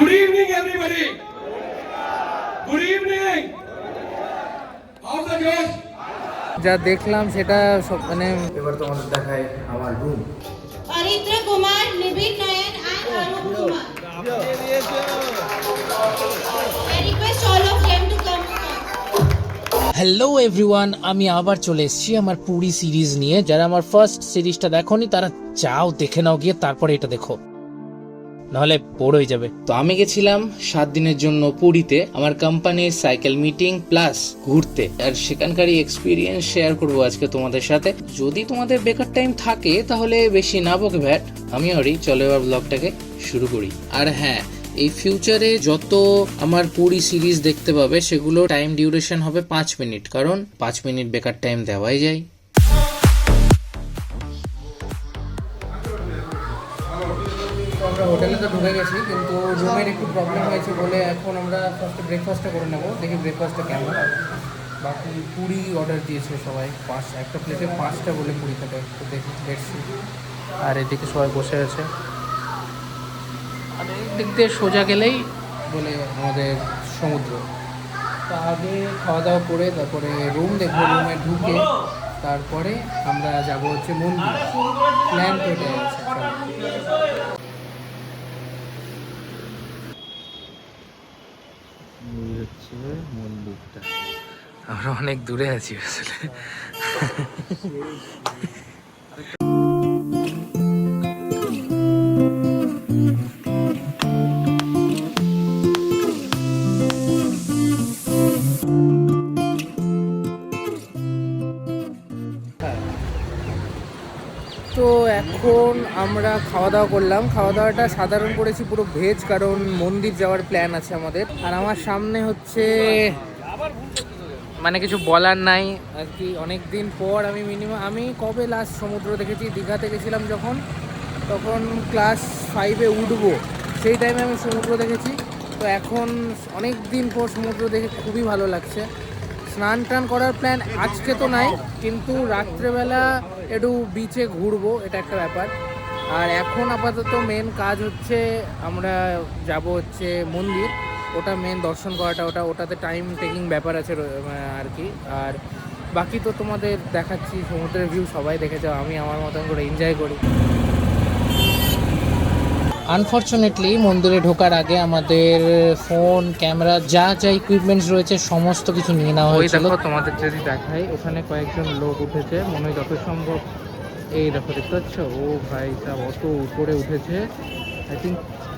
Good evening, everybody. Good evening. How's the Josh? যা দেখলাম সেটা সব মানে এবার তোমাদের দেখায় আমার রুম। অরিত্র কুমার, নিবিড় নয়ন and Arup Kumar. I request all of them to come. Hello everyone, আমি আবার চলে এসেছি আমার পুরী সিরিজ নিয়ে। যারা আমার ফার্স্ট সিরিজটা দেখোনি তারা যাও দেখে নাও গিয়ে, তারপরে এটা দেখো, নাহলে বোর হয়ে যাবে। তো আমি গেছিলাম 7 দিনের জন্য পুরীতে আমার কোম্পানির সাইকেল মিটিং প্লাস ঘুরতে, আর সেখানকারই এক্সপিরিয়েন্স শেয়ার করবো আজকে তোমাদের সাথে। যদি তোমাদের বেকার টাইম থাকে তাহলে বেশি না বকে ভ্যাট, আমি হরি। চলো এবার ব্লগটাকে শুরু করি। আর হ্যাঁ, এই ফিউচারে যত আমার পুরী সিরিজ দেখতে পাবে সেগুলো টাইম ডিউরেশন হবে 5 মিনিট, কারণ 5 মিনিট বেকার টাইম দেওয়াই যায়। আমরা হোটেলে তো ঢুকে গেছি, কিন্তু রুমের একটু প্রবলেম হয়েছে বলে এখন আমরা ফার্স্টে ব্রেকফাস্টটা করে নেবো। দেখি ব্রেকফাস্টটা কেমন। বাকি পুরি অর্ডার দিয়েছে সবাই, একটা প্লেটে 5টা বলে পুরি থাকে। তো দেখি দেখছি। আর এদিকে সবাই বসে আছে, আর এদিক দিয়ে সোজা গেলেই বলে আমাদের সমুদ্র। তো আগে খাওয়া দাওয়া করে তারপরে রুম দেখবো, রুমে ঢুকে তারপরে আমরা যাব হচ্ছে মন্দির। প্ল্যান তো এটাই আছে। হচ্ছে মন্দিরটা, আমরা অনেক দূরে আছি আসলে। তো এখন আমরা খাওয়া দাওয়া করলাম। খাওয়া দাওয়াটা সাধারণ করেছি, পুরো ভেজ, কারণ মন্দির যাওয়ার প্ল্যান আছে আমাদের। আর আমার সামনে হচ্ছে মানে কিছু বলার নাই আর কি। অনেক দিন পর আমি কবে লাস্ট সমুদ্র দেখেছি, দীঘাতে গেছিলাম যখন, তখন ক্লাস 5-এ উঠবো, সেই টাইমে আমি সমুদ্র দেখেছি। তো এখন অনেক দিন পর সমুদ্র দেখে খুবই ভালো লাগছে। স্নান টান করার প্ল্যান আজকে তো নাই, কিন্তু রাত্রেবেলা একটু বিচে ঘুরবো, এটা একটা ব্যাপার। আর এখন আপাতত মেন কাজ হচ্ছে আমরা যাব হচ্ছে মন্দির, ওটা মেন দর্শন করাটা। ওটাতে টাইম টেকিং ব্যাপার আছে আর কি। আর বাকি তো তোমাদের দেখাচ্ছি, সমুদ্রের ভিউ সবাই দেখে যাও, আমি আমার মতন করে এনজয় করি। আনফর্চুনেটলি মন্দিরে ঢোকার আগে আমাদের ফোন, ক্যামেরা, যা যা ইকুইপমেন্টস রয়েছে সমস্ত কিছু নিয়ে নেওয়া হয়েছিল। দেখো তোমাদের যদি দেখাই, ওখানে কয়েকজন লোক উঠেছে, মনে হয় যত সম্ভব। এই দেখো, দেখতে পাচ্ছ, ও ভাই সাহেব অত উপরে উঠেছে। আই থিঙ্ক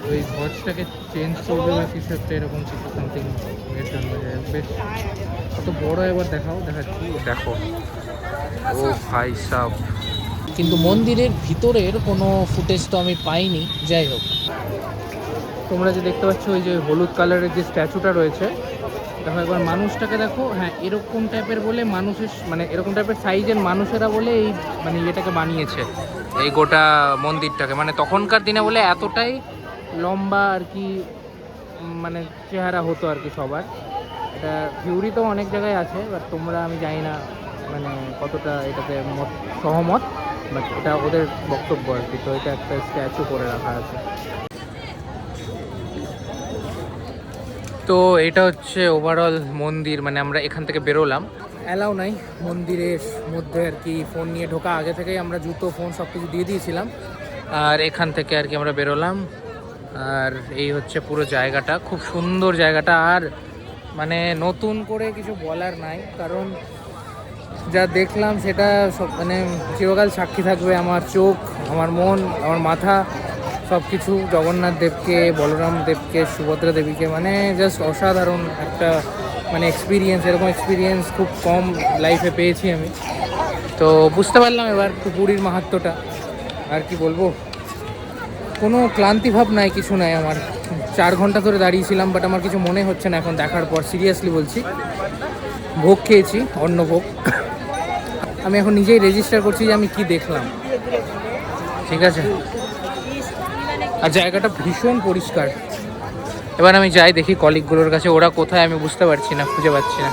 ওই হর্সটাকে চেঞ্জ করবে বা কিছু একটা, এরকম কিছু সামথিং এর জন্য। বেশ কত বড়, এবার দেখাচ্ছি, দেখো ও ভাই সাহেব। কিন্তু মন্দিরের ভিতরের কোনো ফুটেজ তো আমি পাইনি। যাই হোক, তোমরা যে দেখতে পাচ্ছ ওই যে হলুদ কালারের যে স্ট্যাচুটা রয়েছে, দেখো একবার মানুষটাকে দেখো। হ্যাঁ, এরকম টাইপের বলে মানুষের, মানে এরকম টাইপের সাইজের মানুষেরা বলে এই মানে ইয়েটাকে বানিয়েছে, এই গোটা মন্দিরটাকে। মানে তখনকার দিনে বলে এতটাই লম্বা আর কি, মানে চেহারা হতো আর কি সবার। এটা থিওরি তো অনেক জায়গায় আছে, বাট তোমরা, আমি জানি না মানে কতটা এটাতে সহমত, বাট এটা ওদের বক্তব্য আর কি। তো এটা একটা স্ট্যাচু করে রাখা আছে। তো এটা হচ্ছে ওভারঅল মন্দির। মানে আমরা এখান থেকে বেরোলাম, অ্যালাউ নাই মন্দিরের মধ্যে আর কি ফোন নিয়ে ঢোকা। আগে থেকেই আমরা জুতো, ফোন সব কিছু দিয়ে দিয়েছিলাম। আর এখান থেকে আর কি আমরা বেরোলাম। আর এই হচ্ছে পুরো জায়গাটা, খুব সুন্দর জায়গাটা। আর মানে নতুন করে কিছু বলার নাই, কারণ যা দেখলাম সেটা সব মানে চিরকাল সাক্ষী থাকবে আমার চোখ, আমার মন, আমার মাথা, সব কিছু। জগন্নাথ দেবকে, বলরাম দেবকে, সুভদ্রা দেবীকে, মানে জাস্ট অসাধারণ একটা মানে এক্সপিরিয়েন্স। এরকম এক্সপিরিয়েন্স খুব কম লাইফে পেয়েছি আমি। তো বুঝতে পারলাম এবার পুরীর মাহাত্ম্যটা। আর কি বলবো, কোনো ক্লান্তিভাব নাই, কিছু নাই আমার। 4 ঘন্টা ধরে দাঁড়িয়েছিলাম, বাট আমার কিছু মনে হচ্ছে না এখন দেখার পর, সিরিয়াসলি বলছি। ভোগ খেয়েছি, অন্নভোগ। আমি এখন নিজেই রেজিস্টার করছি যে আমি কি দেখলাম, ঠিক আছে। আর জায়গাটা ভীষণ পরিষ্কার। এবার আমি যাই দেখি কলিগগুলোর কাছে, ওরা কোথায় আমি বুঝতে পারছি না, খুঁজে পাচ্ছি না।